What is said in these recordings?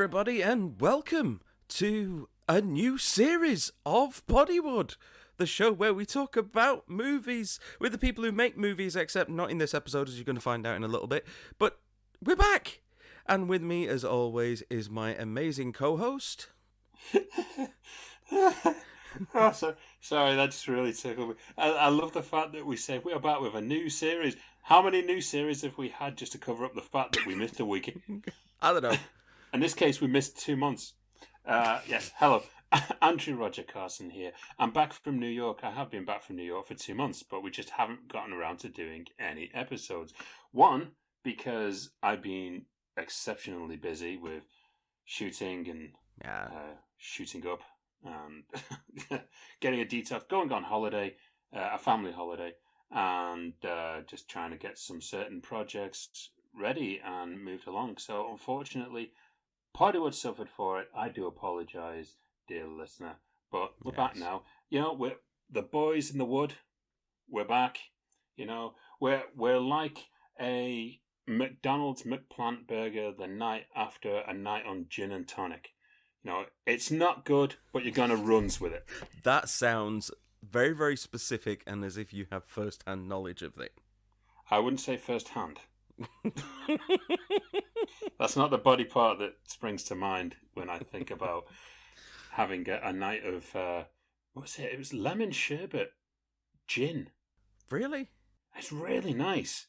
everybody, and welcome to a new series of Poddywood, the show where we talk about movies with the people who make movies, except not in this episode, as you're going to find out in a little bit. But we're back! And with me, as always, is my amazing co-host. Sorry, that just really tickled me. I love the fact that we say we're back with a new series. How many new series have we had just to cover up the fact that we missed a week? I don't know. In this case, we missed 2 months. Yes, hello. Andrew Roger Carson here. I'm back from New York. I have been back from New York for 2 months, but we just haven't gotten around to doing any episodes. One, because I've been exceptionally busy with shooting and shooting up and getting a detail, going on holiday, a family holiday, and just trying to get some certain projects ready and moved along. So unfortunately, Poddywood suffered for it. I do apologise, dear listener, but we're back now. You know, we're the boys in the wood. We're back. You know, we're like a McDonald's McPlant burger the night after a night on gin and tonic. You know, it's not good, but you're gonna runs with it. That sounds very, very specific, and as if you have first-hand knowledge of it. I wouldn't say first-hand. That's not the body part that springs to mind when I think about having a night of what was it? It was lemon sherbet gin. Really? It's really nice.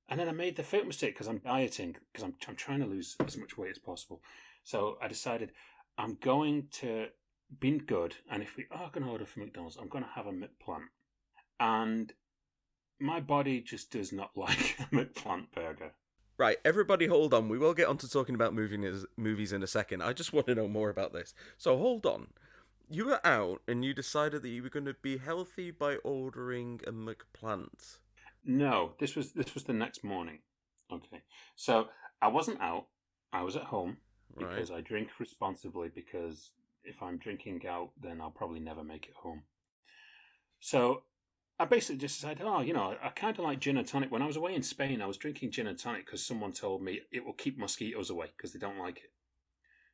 And then I made the fatal mistake because I'm dieting, because I'm trying to lose as much weight as possible. So I decided I'm going to be good, and if we are going to order from McDonald's, I'm going to have a McPlant. And my body just does not like a McPlant burger. Right, everybody hold on. We will get on to talking about movies in a second. I just want to know more about this. So hold on. You were out and you decided that you were going to be healthy by ordering a McPlant. No, this was the next morning. Okay. So I wasn't out. I was at home because I drink responsibly, because if I'm drinking out, then I'll probably never make it home. So I basically just decided, I kind of like gin and tonic. When I was away in Spain, I was drinking gin and tonic because someone told me it will keep mosquitoes away because they don't like it.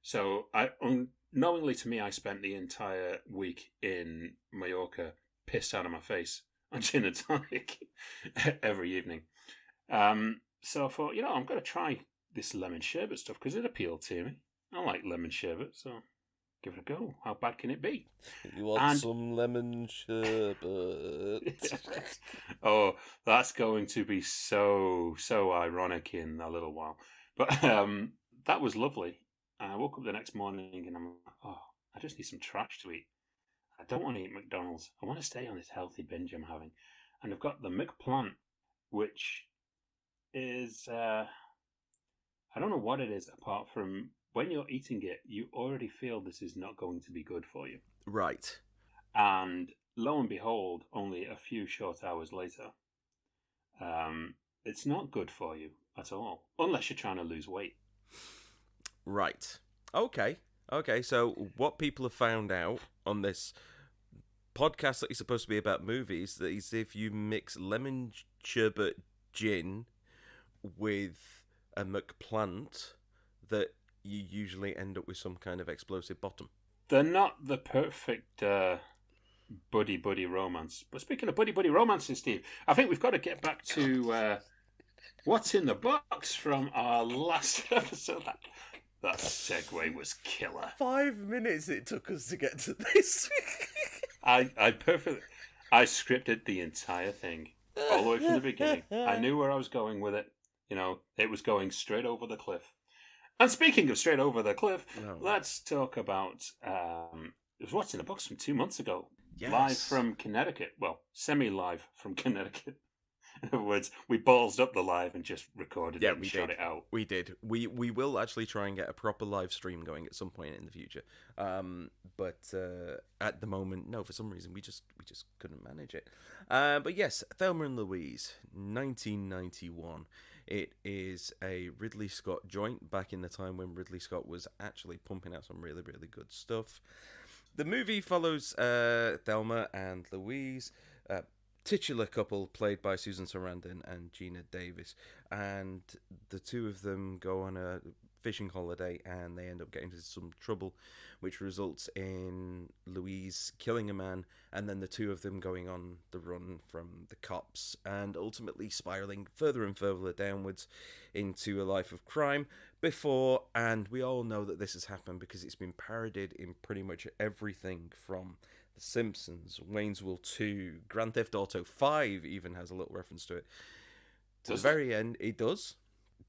So unknowingly to me, I spent the entire week in Mallorca pissed out of my face on gin and tonic every evening. So I thought, I'm going to try this lemon sherbet stuff because it appealed to me. I like lemon sherbet, so give it a go. How bad can it be? You want some lemon sherbet? Oh, that's going to be so ironic in a little while. But that was lovely. I woke up the next morning and I'm like, I just need some trash to eat. I don't want to eat McDonald's. I want to stay on this healthy binge I'm having. And I've got the McPlant, which is, I don't know what it is apart from when you're eating it, you already feel this is not going to be good for you. Right. And lo and behold, only a few short hours later, it's not good for you at all, unless you're trying to lose weight. Right. Okay, so what people have found out on this podcast that is supposed to be about movies, that is if you mix lemon sherbet gin with a McPlant, that you usually end up with some kind of explosive bottom. They're not the perfect buddy romance. But speaking of buddy romances, Steve, I think we've got to get back to what's in the box from our last episode. That segue was killer. 5 minutes it took us to get to this. I scripted the entire thing all the way from the beginning. I knew where I was going with it. It was going straight over the cliff. And speaking of straight over the cliff, let's talk about it was what's in the box from 2 months ago. Yes. Live from Connecticut. Well, semi-live from Connecticut. In other words, we ballsed up the live and just recorded it and shot it out. We did. We will actually try and get a proper live stream going at some point in the future. But at the moment, no, for some reason, we just couldn't manage it. But yes, Thelma and Louise, 1991. It is a Ridley Scott joint back in the time when Ridley Scott was actually pumping out some really, really good stuff. The movie follows Thelma and Louise, titular couple played by Susan Sarandon and Gina Davis, and the two of them go on a fishing holiday, and they end up getting into some trouble, which results in Louise killing a man, and then the two of them going on the run from the cops, and ultimately spiraling further and further downwards into a life of crime. Before, and we all know that this has happened because it's been parodied in pretty much everything from The Simpsons, Wayne's World 2, Grand Theft Auto 5 even has a little reference to it. To the very end, it does.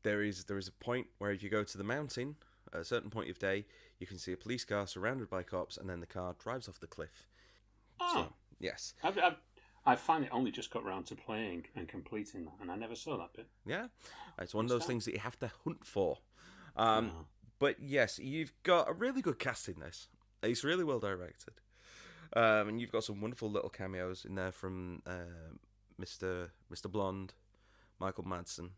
There is a point where if you go to the mountain at a certain point of day, you can see a police car surrounded by cops, and then the car drives off the cliff. Oh, so, yes. I finally only just got round to playing and completing that, and I never saw that bit. Yeah, it's one of those things that you have to hunt for. But yes, you've got a really good cast in this. It's really well directed. And you've got some wonderful little cameos in there from Mr. Blonde, Michael Madsen,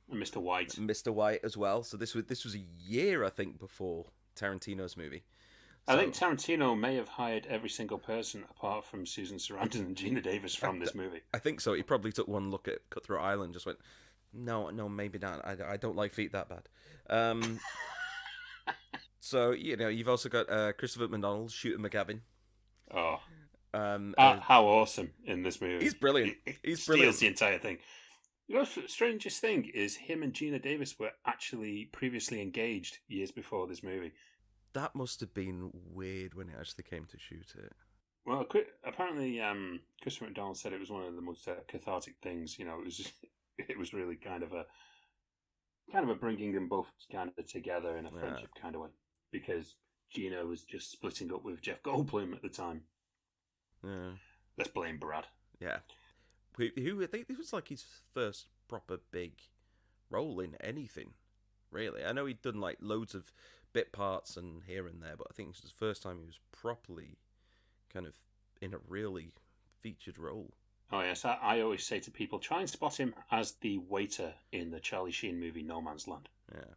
and Mr. White as well. So this was a year, I think, before Tarantino's movie. So, I think Tarantino may have hired every single person apart from Susan Sarandon and Gina Davis from this movie. I think so. He probably took one look at Cutthroat Island and just went, no, maybe not. I don't like feet that bad. So, you've also got Christopher McDonald, Shooter McGavin. Oh. How awesome in this movie. He's brilliant. He steals the entire thing. The strangest thing is him and Gina Davis were actually previously engaged years before this movie. That must have been weird when it actually came to shoot it. Well, apparently, Christopher McDonald said it was one of the most cathartic things. It was really kind of a bringing them both kind of together in a friendship kind of way, because Gina was just splitting up with Jeff Goldblum at the time. Yeah. Let's blame Brad. Yeah. Who I think this was like his first proper big role in anything, really. I know he'd done like loads of bit parts and here and there, but I think this was the first time he was properly kind of in a really featured role. Oh yes, I always say to people, try and spot him as the waiter in the Charlie Sheen movie No Man's Land. Yeah.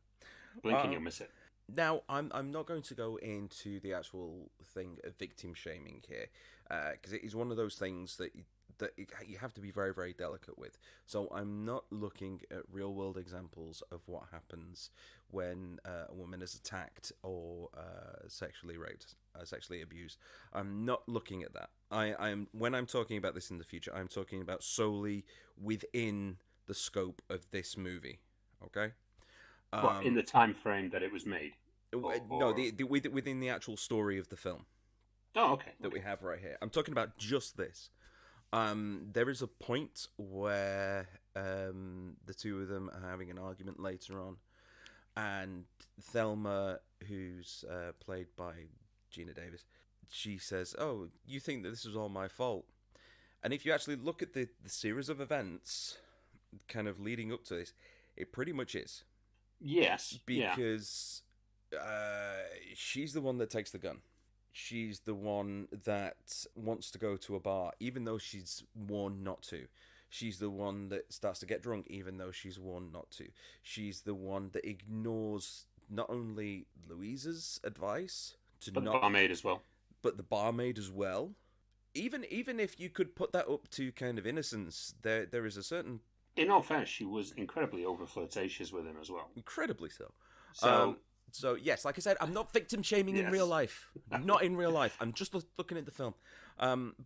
Blink and you'll miss it. Now, I'm not going to go into the actual thing of victim shaming here, because it is one of those things that you have to be very, very delicate with. So I'm not looking at real-world examples of what happens when a woman is attacked or sexually raped, sexually abused. I'm not looking at that. When I'm talking about this in the future, I'm talking about solely within the scope of this movie. Okay. In the time frame that it was made? No, within the actual story of the film. Oh, okay. That we have right here. I'm talking about just this. There is a point where the two of them are having an argument later on, and Thelma, who's played by Gina Davis, she says, "Oh, you think that this is all my fault?" And if you actually look at the series of events kind of leading up to this, it pretty much is. Yes. Because she's the one that takes the gun. She's the one that wants to go to a bar, even though she's warned not to. She's the one that starts to get drunk, even though she's warned not to. She's the one that ignores not only Louise's advice but the barmaid as well. But the barmaid as well. Even if you could put that up to kind of innocence, there is a certain... In all fairness, she was incredibly over-flirtatious with him as well. Incredibly so. So yes, like I said, I'm not victim shaming in real life. Not in real life. I'm just looking at the film.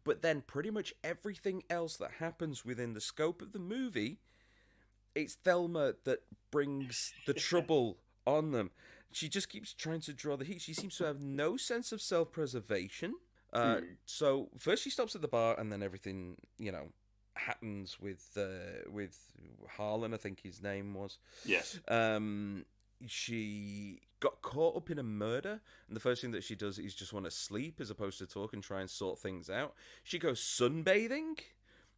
But then pretty much everything else that happens within the scope of the movie, it's Thelma that brings the trouble on them. She just keeps trying to draw the heat. She seems to have no sense of self-preservation. So first she stops at the bar, and then everything, happens with Harlan, I think his name was. Yes. She got caught up in a murder, and the first thing that she does is just want to sleep as opposed to talk and try and sort things out. She goes sunbathing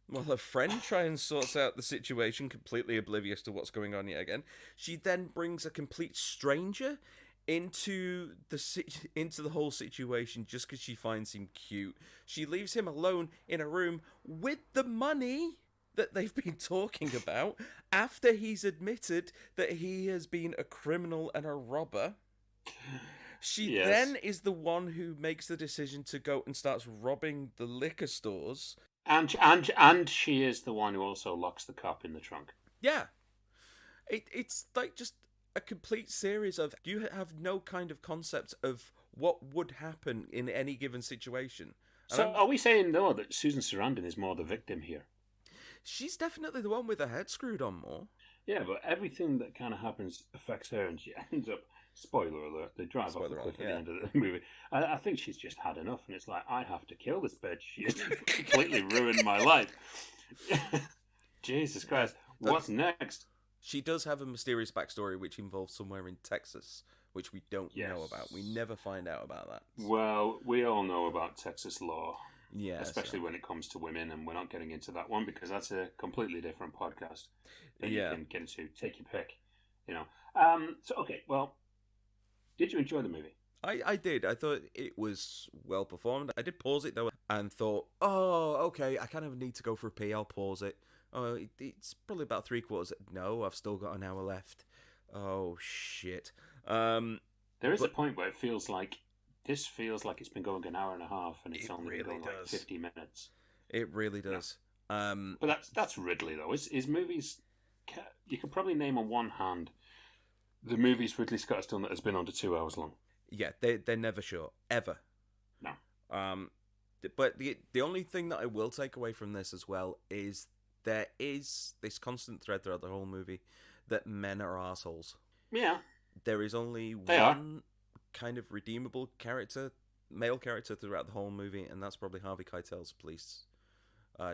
while her friend tries and sorts out the situation, completely oblivious to what's going on yet again. She then brings a complete stranger into the whole situation just because she finds him cute. She leaves him alone in a room with the money that they've been talking about after he's admitted that he has been a criminal and a robber. She then is the one who makes the decision to go and starts robbing the liquor stores. And she is the one who also locks the cop in the trunk. Yeah. It's like just a complete series of you have no kind of concept of what would happen in any given situation. And So, are we saying though that Susan Sarandon is more the victim here? she's definitely the one with her head screwed on more. Yeah, but everything that kind of happens affects her, and she ends up. Spoiler alert: they drive off the Spoiler cliff alert, at the end of the movie. I think she's just had enough, and it's like I have to kill this bitch. She has completely ruined my life. Jesus Christ! What's next? She does have a mysterious backstory which involves somewhere in Texas, which we don't know about. We never find out about that. Well, we all know about Texas law. Yeah, especially when it comes to women, and we're not getting into that one because that's a completely different podcast that you can get into. Take your pick, you know. So okay, well, did you enjoy the movie? I did. I thought it was well performed. I did pause it though and thought, oh, okay, I kind of need to go for a pee. I'll pause it. Oh, it's probably about 3/4. No, I've still got an hour left. Oh shit. There is a point where it feels like this feels like it's been going an hour and a half, and it's only really been going like 50 minutes. It really does. Yeah. But that's Ridley though. His movies, you could probably name on one hand the movies Ridley Scott has done that has been under 2 hours long. Yeah, they're never short ever. No. But the only thing that I will take away from this as well is there is this constant thread throughout the whole movie that men are assholes. Yeah. There is only one kind of redeemable character, male character throughout the whole movie, and that's probably Harvey Keitel's police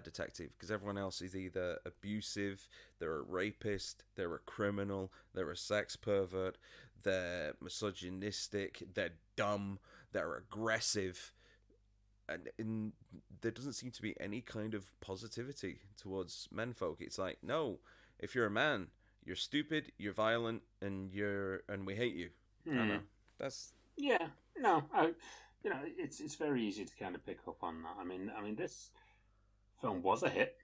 detective, because everyone else is either abusive, they're a rapist, they're a criminal, they're a sex pervert, they're misogynistic, they're dumb, they're aggressive, and there doesn't seem to be any kind of positivity towards menfolk. It's like, no, if you're a man, you're stupid, you're violent, and we hate you. I don't know. That's it's very easy to kind of pick up on that. I mean, this film was a hit.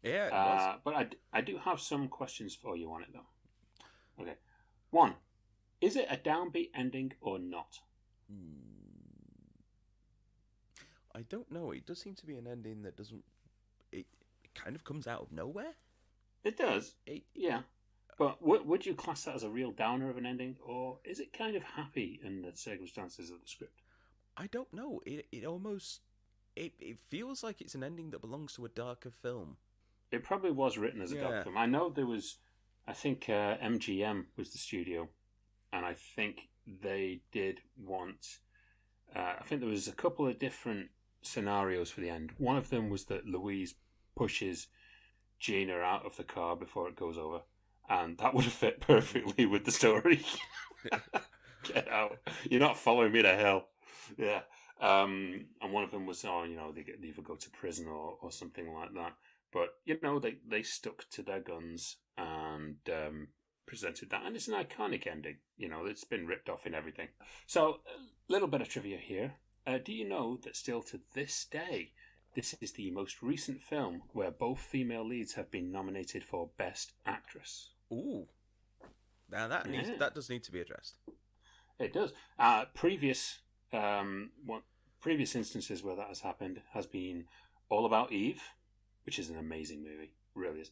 Yeah, it was. But I do have some questions for you on it though. Okay, one, is it a downbeat ending or not? I don't know. It does seem to be an ending that doesn't. It kind of comes out of nowhere. It does. Yeah. But would you class that as a real downer of an ending, or is it kind of happy in the circumstances of the script? I don't know. It almost it feels like it's an ending that belongs to a darker film. It probably was written as a dark film. I know there was. I think MGM was the studio, and I think they did want. I think there was a couple of different scenarios for the end. One of them was that Louise pushes Gina out of the car before it goes over. And that would have fit perfectly with the story. Get out. You're not following me to hell. Yeah. And one of them was, they either go to prison or something like that. But, they stuck to their guns and presented that. And it's an iconic ending. It's been ripped off in everything. So, a little bit of trivia here. Do you know that still to this day, this is the most recent film where both female leads have been nominated for Best Actress? Ooh, now that does need to be addressed. It does. Previous instances where that has happened has been All About Eve, which is an amazing movie, really is.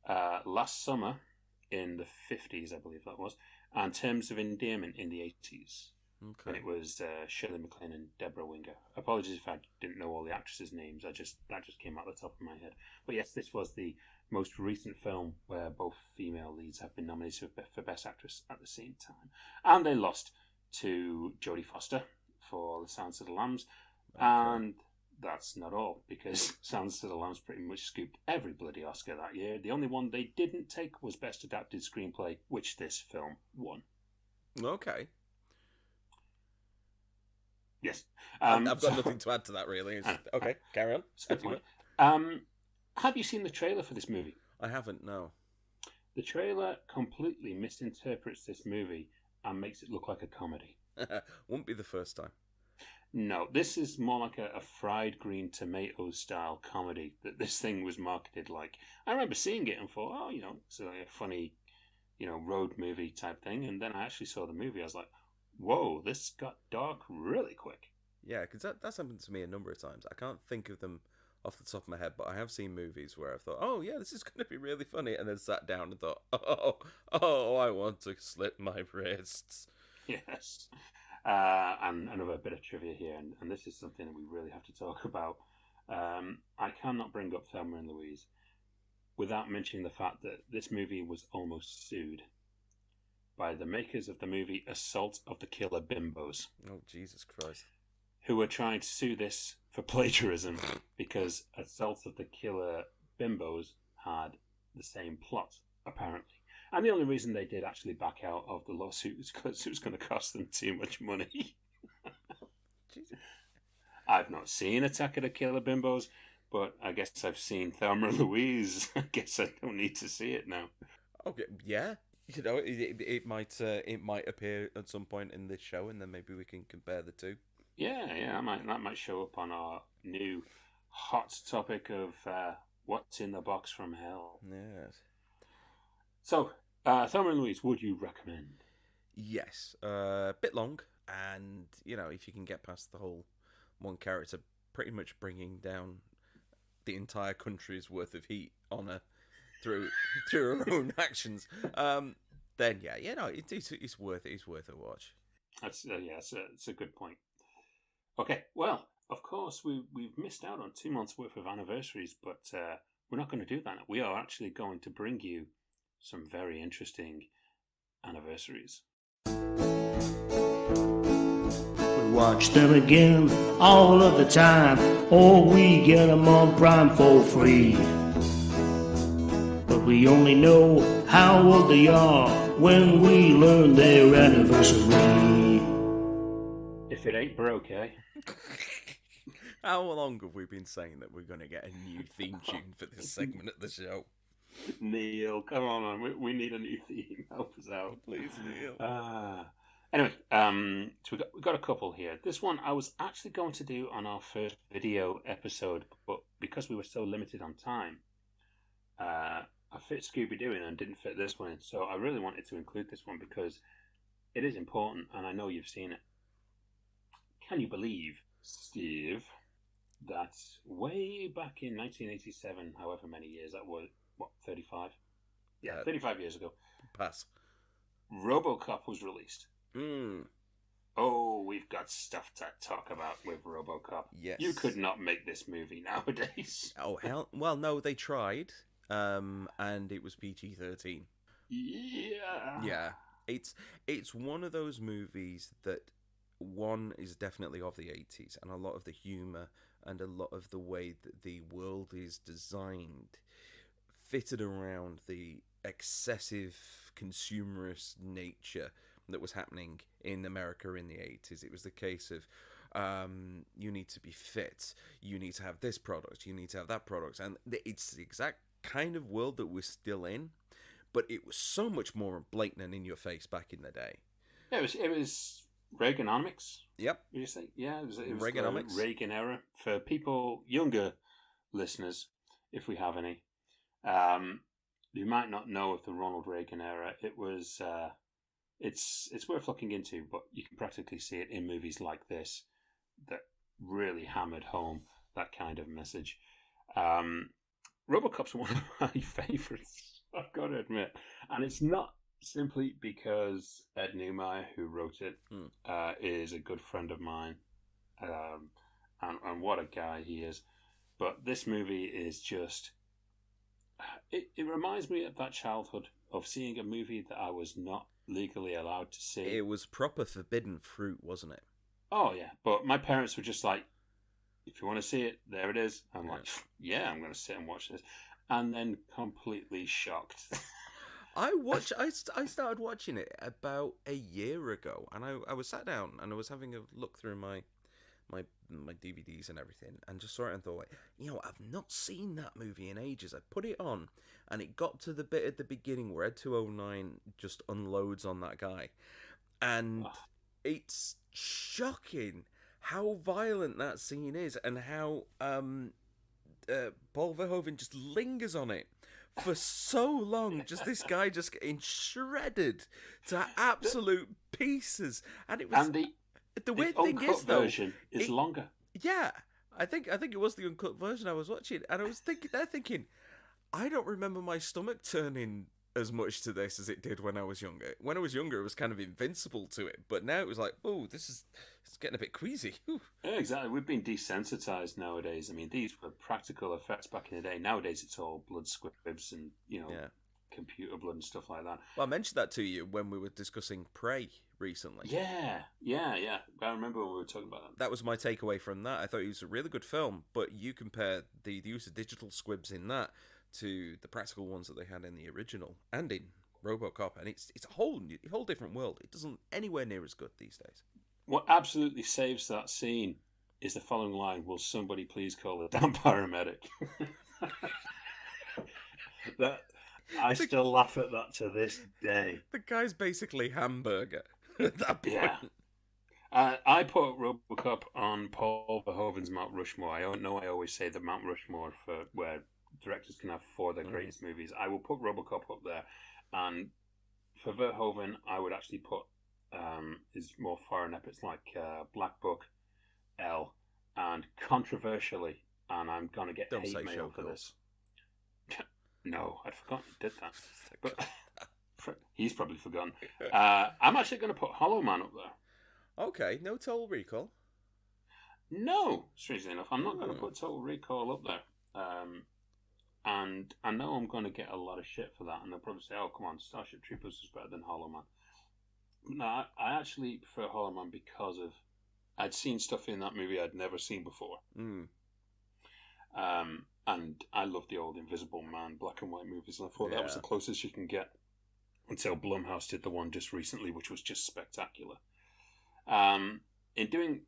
Last Summer in the 50s, I believe that was, and Terms of Endearment in the 80s. Okay. And it was Shirley MacLaine and Deborah Winger. Apologies if I didn't know all the actresses' names. That just came out the top of my head. But yes, this was the most recent film where both female leads have been nominated for Best Actress at the same time. And they lost to Jodie Foster for The Silence of the Lambs. Okay. And that's not all, because Silence of the Lambs pretty much scooped every bloody Oscar that year. The only one they didn't take was Best Adapted Screenplay, which this film won. Okay. Yes. I've got nothing to add to that, really. Okay, carry on. Good point. Have you seen the trailer for this movie? I haven't, no. The trailer completely misinterprets this movie and makes it look like a comedy. Won't be the first time. No, this is more like a fried green tomatoes style comedy that this thing was marketed like. I remember seeing it and thought, it's like a funny, road movie type thing. And then I actually saw the movie. I was like, whoa, this got dark really quick. Yeah, because that's happened to me a number of times. I can't think of them off the top of my head, but I have seen movies where I thought, oh yeah, this is going to be really funny, and then sat down and thought, oh, I want to slit my wrists. Yes. And another bit of trivia here, and this is something that we really have to talk about. I cannot bring up Thelma and Louise without mentioning the fact that this movie was almost sued by the makers of the movie Assault of the Killer Bimbos. Oh, Jesus Christ. Who were trying to sue this for plagiarism because Assault of the Killer Bimbos had the same plot, apparently. And the only reason they did actually back out of the lawsuit was because it was going to cost them too much money. Jesus. I've not seen Attack of the Killer Bimbos, but I guess I've seen Thelma and Louise. I guess I don't need to see it now. Okay, yeah. You know, it might appear at some point in this show, and then maybe we can compare the two. Yeah, that might show up on our new hot topic of what's in the box from hell. Yes. So, Thelma and Louise, would you recommend? Yes. Bit long, and, you know, if you can get past the whole one character pretty much bringing down the entire country's worth of heat on her through her own actions, then yeah, you know, it's worth it. It's worth a watch. That's it's a good point. Okay, well, of course we've missed out on 2 months worth of anniversaries, but we're not going to do that. We are actually going to bring you some very interesting anniversaries. We watch them again all of the time, or we get them on Prime for free. But we only know how old they are when we learn their anniversary. If it ain't broke, eh? How long have we been saying that we're going to get a new theme tune for this segment of the show? Neil, come on, man. We need a new theme. Help us out. Please, Neil. Anyway, so we got a couple here. This one I was actually going to do on our first video episode, but because we were so limited on time, I fit Scooby-Doo in and didn't fit this one in. So I really wanted to include this one because it is important, and I know you've seen it. Can you believe, Steve, that way back in 1987, however many years that was, 35? Yeah, 35 years ago. Pass. RoboCop was released. Mm. Oh, we've got stuff to talk about with RoboCop. Yes. You could not make this movie nowadays. Oh, hell. Well, no, they tried, and it was PG-13. Yeah. Yeah. It's one of those movies that, one, is definitely of the 80s, and a lot of the humour and a lot of the way that the world is designed fitted around the excessive consumerist nature that was happening in America in the 80s. It was the case of you need to be fit, you need to have this product, you need to have that product, and it's the exact kind of world that we're still in, but it was so much more blatant and in your face back in the day. Yeah, it was Reaganomics. Yep. Would you say? Yeah, it was Reaganomics. The Reagan era. For people, younger listeners, if we have any, you might not know of the Ronald Reagan era. It was, it's worth looking into, but you can practically see it in movies like this that really hammered home that kind of message. RoboCop's one of my favourites, I've got to admit. And it's not simply because Ed Neumeyer, who wrote it, is a good friend of mine, and what a guy he is. But this movie is just... It reminds me of that childhood of seeing a movie that I was not legally allowed to see. It was proper forbidden fruit, wasn't it? Oh, yeah. But my parents were just like, if you want to see it, there it is. I'm like, yeah, I'm going to sit and watch this. And then completely shocked. I started watching it about a year ago, and I was sat down and I was having a look through my DVDs and everything, and just saw it and thought, you know, I've not seen that movie in ages. I put it on, and it got to the bit at the beginning where Ed 209 just unloads on that guy, and it's shocking how violent that scene is, and how Paul Verhoeven just lingers on it for so long. Just this guy just getting shredded to absolute pieces, and it was. And the The weird thing is, though, version is longer. Yeah, I think it was the uncut version I was watching, and I was thinking, I don't remember my stomach turning as much to this as it did when I was younger. When I was younger, it was kind of invincible to it, but now it was like, oh, it's getting a bit queasy. Ooh. Yeah, exactly. We've been desensitized nowadays. I mean, these were practical effects back in the day. Nowadays, it's all blood squibs and Yeah. computer blood and stuff like that. Well, I mentioned that to you when we were discussing Prey recently. Yeah. I remember when we were talking about that. That was my takeaway from that. I thought it was a really good film, but you compare the use of digital squibs in that to the practical ones that they had in the original and in RoboCop, and it's a whole different world. It doesn't anywhere near as good these days. What absolutely saves that scene is the following line: "Will somebody please call the damn paramedic?" That I still laugh at that to this day. The guy's basically Hamburger at that point. Yeah. I put RoboCop on Paul Verhoeven's Mount Rushmore. I don't know. I always say the Mount Rushmore for where directors can have four of their greatest movies. I will put RoboCop up there, and for Verhoeven, I would actually put his more foreign epics like Black Book, L, and controversially, and I'm gonna get Don't hate say mail for Showgirls. this. No, I'd forgotten he did that, but he's probably forgotten. I'm actually going to put Hollow Man up there. Okay, no Total Recall. No, strangely enough, I'm not going to put Total Recall up there. And I know I'm going to get a lot of shit for that, and they'll probably say, "Oh, come on, Starship Troopers is better than Hollow Man." No, I actually prefer Hollow Man because of I'd seen stuff in that movie I'd never seen before. And I love the old Invisible Man black and white movies, and I thought that was the closest you can get until Blumhouse did the one just recently, which was just spectacular. In doing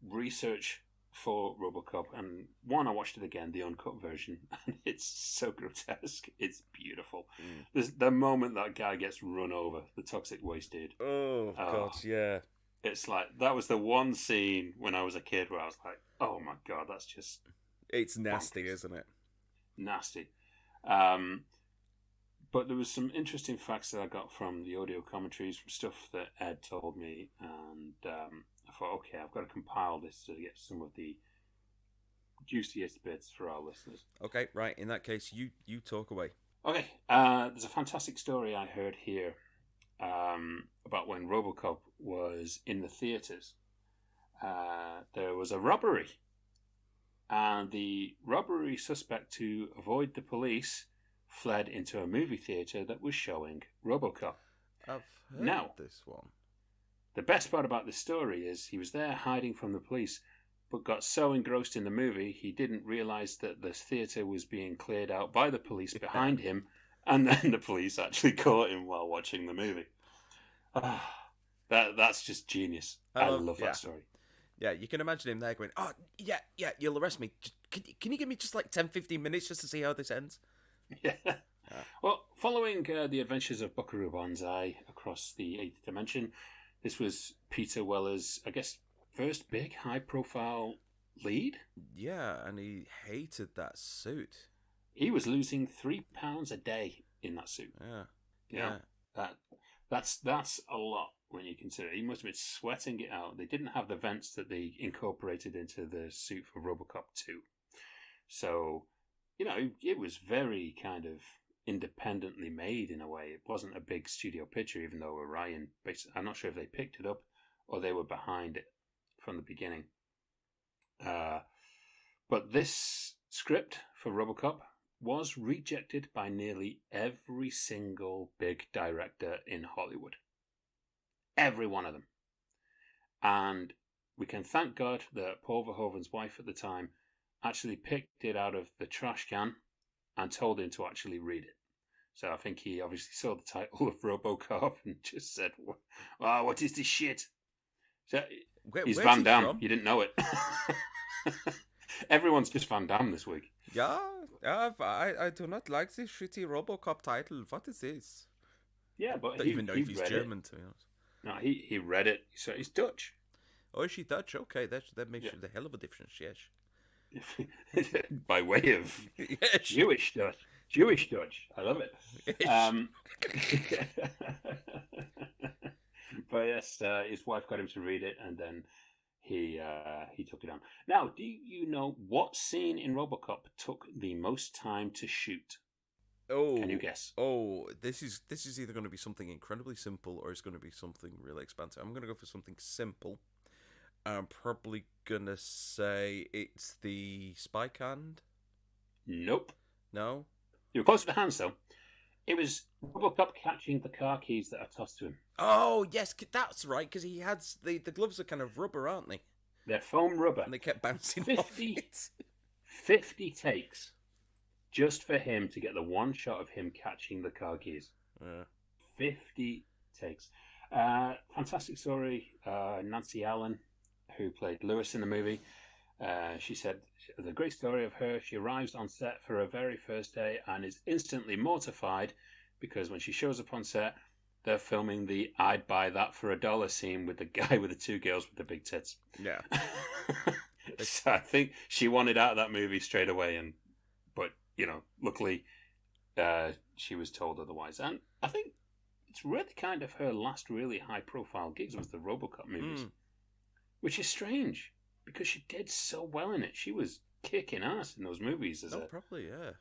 research for RoboCop, and one, I watched it again, the uncut version, and it's so grotesque. It's beautiful. There's the moment that guy gets run over, the toxic waste dude. Oh, God, yeah. It's like, that was the one scene when I was a kid where I was like, oh my God, that's just... It's nasty, bonkers. Isn't it? Nasty. But there was some interesting facts that I got from the audio commentaries, from stuff that Ed told me, and I thought, okay, I've got to compile this to get some of the juiciest bits for our listeners. Okay, right. In that case, you talk away. Okay, there's a fantastic story I heard here about when RoboCop was in the theatres. There was a robbery. And the robbery suspect, to avoid the police, fled into a movie theatre that was showing RoboCop. I've heard this one. The best part about this story is he was there hiding from the police, but got so engrossed in the movie he didn't realise that the theatre was being cleared out by the police behind him, and then the police actually caught him while watching the movie. That's just genius. I love that story. Yeah, you can imagine him there going, "Oh, yeah, you'll arrest me. Can you give me just like 10, 15 minutes just to see how this ends?" Yeah. Well, following the adventures of Buckaroo Banzai across the 8th dimension, this was Peter Weller's, I guess, first big high-profile lead. Yeah, and he hated that suit. He was losing £3 a day in that suit. Yeah. That's a lot when you consider it. He must have been sweating it out. They didn't have the vents that they incorporated into the suit for RoboCop 2. So, it was very kind of independently made in a way. It wasn't a big studio picture, even though Orion, I'm not sure if they picked it up or they were behind it from the beginning. But this script for RoboCop was rejected by nearly every single big director in Hollywood. Every one of them. And we can thank God that Paul Verhoeven's wife at the time actually picked it out of the trash can and told him to actually read it. So I think he obviously saw the title of RoboCop and just said, "Wow, what is this shit?" So he's Van Damme. You didn't know it. Everyone's just Van Damme this week. Yeah, I do not like this shitty RoboCop title. What is this? Yeah, but I don't even know if he's German, to be honest. No, he read it. So he's Dutch. Oh, is she Dutch? Okay, that makes a hell of a difference, yes. By way of Jewish Dutch. I love it. But yes, his wife got him to read it, and then he took it on. Now, do you know what scene in RoboCop took the most time to shoot? Can you guess? This is either going to be something incredibly simple or it's going to be something really expansive. I'm going to go for something simple. I'm probably going to say it's the spike hand. Nope. No? You were close to the hands, though. It was RoboCop catching the car keys that are tossed to him. Oh, yes, that's right, because he had... The gloves are kind of rubber, aren't they? They're foam rubber. And they kept bouncing 50, off it. 50 takes just for him to get the one shot of him catching the car keys. 50 takes. Fantastic story. Nancy Allen, who played Lewis in the movie, she said, the great story of her. She arrives on set for her very first day and is instantly mortified because when she shows up on set, they're filming the I'd buy that for $1 scene with the guy with the two girls with the big tits. Yeah. So I think she wanted out of that movie straight away, but luckily she was told otherwise. And I think it's really kind of her last really high-profile gigs was the RoboCop movies, which is strange because she did so well in it. She was kicking ass in those movies as probably, yeah.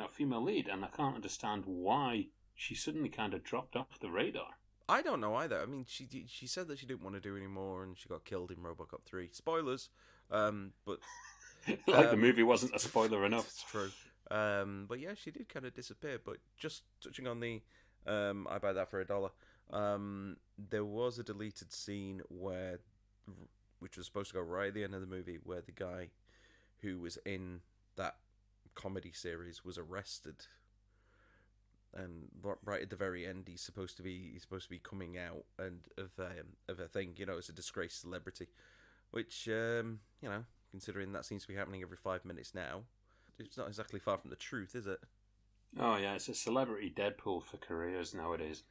Female lead, and I can't understand why she suddenly kind of dropped off the radar. I don't know either. I mean, she said that she didn't want to do anymore, and she got killed in RoboCop 3. Spoilers, but the movie wasn't a spoiler enough. It's true. But yeah, she did kind of disappear. But just touching on the I buy that for $1. There was a deleted scene which was supposed to go right at the end of the movie, where the guy who was in that comedy series was arrested. And right at the very end, he's supposed to be coming out of a thing, as a disgraced celebrity, which considering that seems to be happening every 5 minutes now, it's not exactly far from the truth, is it? Oh yeah, it's a celebrity Deadpool for careers nowadays.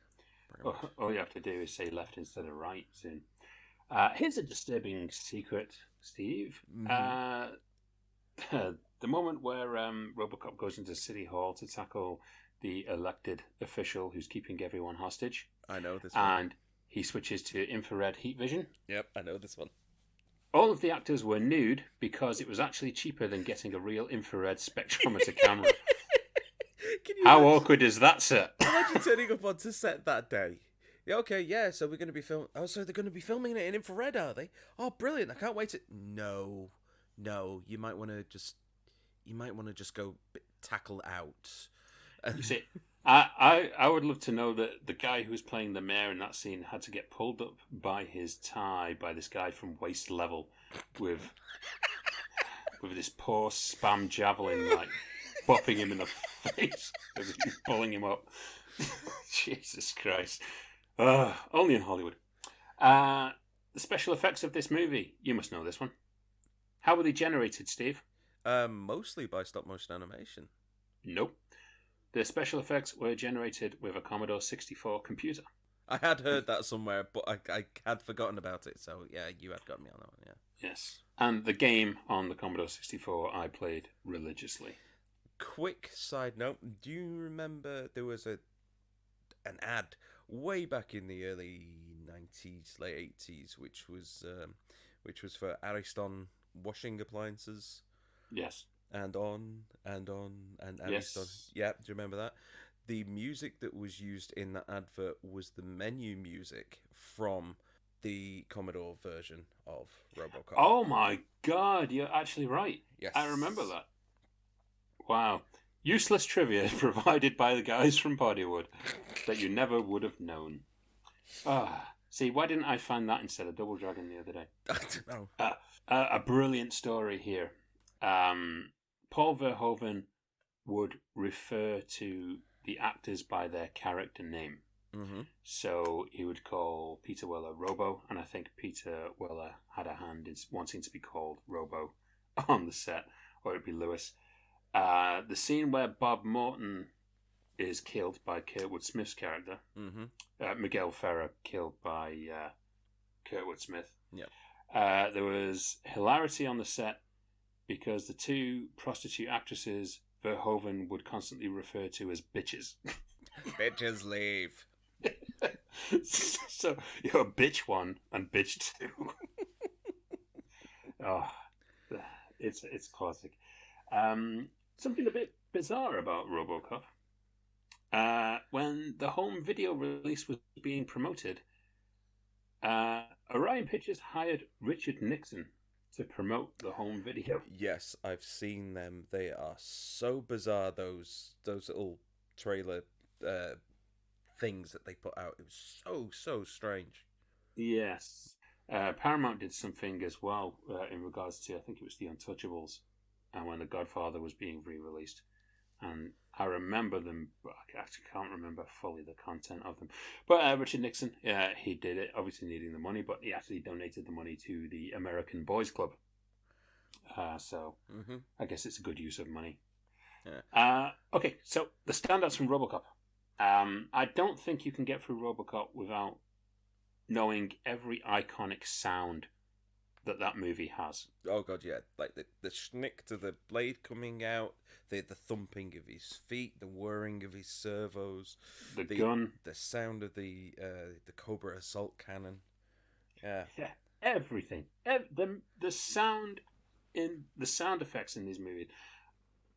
All you have to do is say left instead of right soon. Here's a disturbing secret, Steve. Mm-hmm. The moment where RoboCop goes into City Hall to tackle the elected official who's keeping everyone hostage. I know this one. And he switches to infrared heat vision. Yep, I know this one. All of the actors were nude because it was actually cheaper than getting a real infrared spectrometer camera. How awkward is that, sir? Imagine turning up onto set that day. Yeah, okay, yeah, so we're going to be filming... Oh, so they're going to be filming it in infrared, are they? Oh, brilliant, I can't wait to... No, you might want to just go tackle out. You see, I would love to know that the guy who was playing the mayor in that scene had to get pulled up by his tie by this guy from waist level with this poor spam javelin, like, bopping him in the face as he's pulling him up. Jesus Christ. Only in Hollywood. The special effects of this movie, you must know this one. How were they generated, Steve? Mostly by stop-motion animation. Nope. The special effects were generated with a Commodore 64 computer. I had heard that somewhere, but I had forgotten about it. So, yeah, you had got me on that one, yeah. Yes. And the game on the Commodore 64 I played religiously. Quick side note, do you remember there was an ad way back in the early 90s, late 80s, which was for Ariston washing appliances? Yes. And Ariston. Yes. Yeah, do you remember that? The music that was used in that advert was the menu music from the Commodore version of RoboCop. Oh my God, you're actually right. Yes. I remember that. Wow. Useless trivia provided by the guys from Poddywood that you never would have known. See, why didn't I find that instead of Double Dragon the other day? I don't know. A brilliant story here. Paul Verhoeven would refer to the actors by their character name. Mm-hmm. So he would call Peter Weller Robo, and I think Peter Weller had a hand in wanting to be called Robo on the set, or it'd be Lewis. The scene where Bob Morton is killed by Kurtwood Smith's character, Miguel Ferrer killed by Kurtwood Smith. Yeah. There was hilarity on the set because the two prostitute actresses Verhoeven would constantly refer to as bitches. Bitches leave. So you're bitch one and bitch two. Oh, it's classic. Something a bit bizarre about RoboCop. When the home video release was being promoted, Orion Pictures hired Richard Nixon to promote the home video. Yes, I've seen them. They are so bizarre. Those little trailer things that they put out. It was so strange. Yes. Paramount did something as well in regards to, I think it was The Untouchables, and when The Godfather was being re-released. And I remember them, but I actually can't remember fully the content of them. But Richard Nixon, he did it, obviously needing the money, but he actually donated the money to the American Boys Club. So I guess it's a good use of money. Yeah. Okay, so the standouts from RoboCop. I don't think you can get through RoboCop without knowing every iconic sound that movie has. Oh god, yeah, like the schnick to the blade coming out, the thumping of his feet, the whirring of his servos, the gun, the sound of the Cobra assault cannon. Yeah, everything. The sound effects in these movies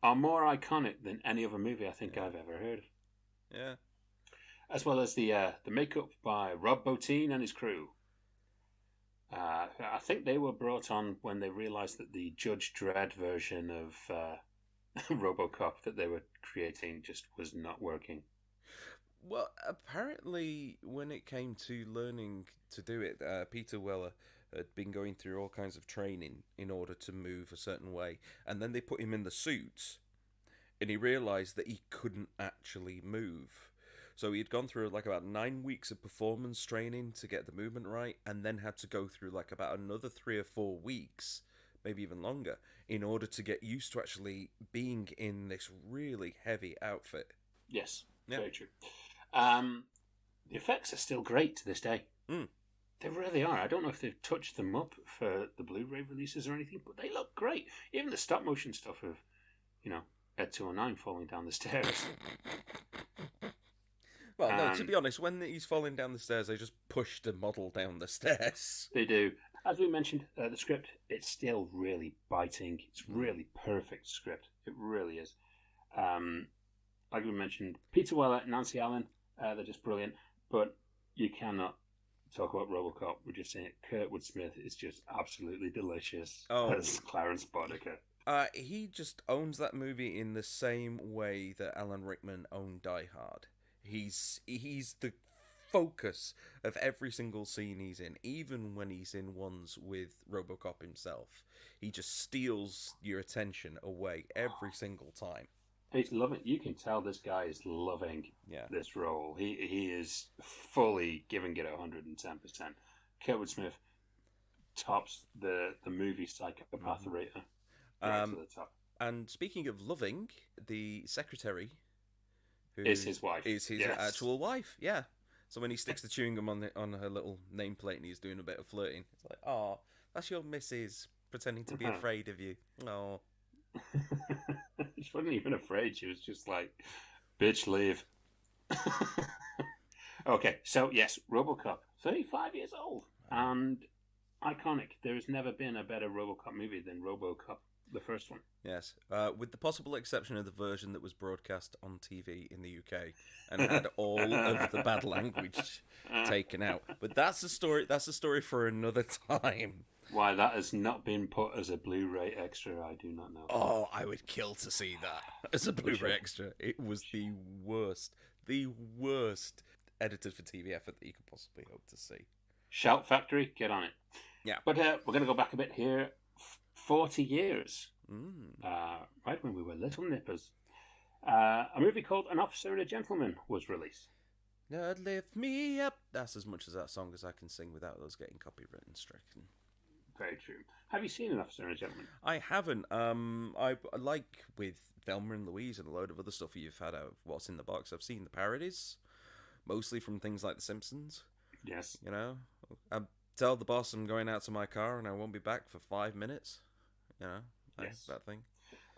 are more iconic than any other movie I think I've ever heard. Yeah. As well as the makeup by Rob Bottin and his crew. I think they were brought on when they realised that the Judge Dredd version of RoboCop that they were creating just was not working. Well, apparently, when it came to learning to do it, Peter Weller had been going through all kinds of training in order to move a certain way, and then they put him in the suit, and he realised that he couldn't actually move. So he had gone through like about 9 weeks of performance training to get the movement right, and then had to go through like about another 3 or 4 weeks, maybe even longer, in order to get used to actually being in this really heavy outfit. Yes, very true. The effects are still great to this day. They really are. I don't know if they've touched them up for the Blu-ray releases or anything, but they look great. Even the stop motion stuff of, Ed 209 falling down the stairs. Well, no, to be honest, when he's falling down the stairs, they just push the model down the stairs. They do. As we mentioned, the script, it's still really biting. It's really perfect script. It really is. Like we mentioned, Peter Weller, Nancy Allen, they're just brilliant. But you cannot talk about RoboCop. We're just saying Kurtwood Smith is just absolutely delicious as Clarence Boddicker. He just owns that movie in the same way that Alan Rickman owned Die Hard. He's the focus of every single scene he's in, even when he's in ones with RoboCop himself. He just steals your attention away every single time. He's loving. You can tell this guy is loving this role. He is fully giving it 110%. Kurtwood Smith tops the movie psychopath rater right to the top. And speaking of loving, the secretary is his wife. Is his actual wife, yeah. So when he sticks the chewing gum on her little nameplate and he's doing a bit of flirting, it's like, oh, that's your missus pretending to be afraid of you. Oh. She wasn't even afraid. She was just like, bitch, leave. Okay, so yes, RoboCop, 35 years old and iconic. There has never been a better RoboCop movie than RoboCop, the first one. Yes, with the possible exception of the version that was broadcast on TV in the UK and had all of the bad language taken out. But that's a story. That's a story for another time. Why that has not been put as a Blu-ray extra, I do not know. Oh, I would kill to see that as a Blu-ray extra. It was the worst edited for TV effort that you could possibly hope to see. Shout Factory, get on it. Yeah, but we're going to go back a bit here. 40 years, right when we were little nippers. A movie called An Officer and a Gentleman was released. God lift me up. That's as much as that song as I can sing without those getting copywritten stricken. Very true. Have you seen An Officer and a Gentleman? I haven't. I like with Thelma and Louise and a load of other stuff you've had out of What's in the Box. I've seen the parodies, mostly from things like The Simpsons. Yes. You know, I tell the boss I'm going out to my car and I won't be back for 5 minutes. You know, yes. That thing.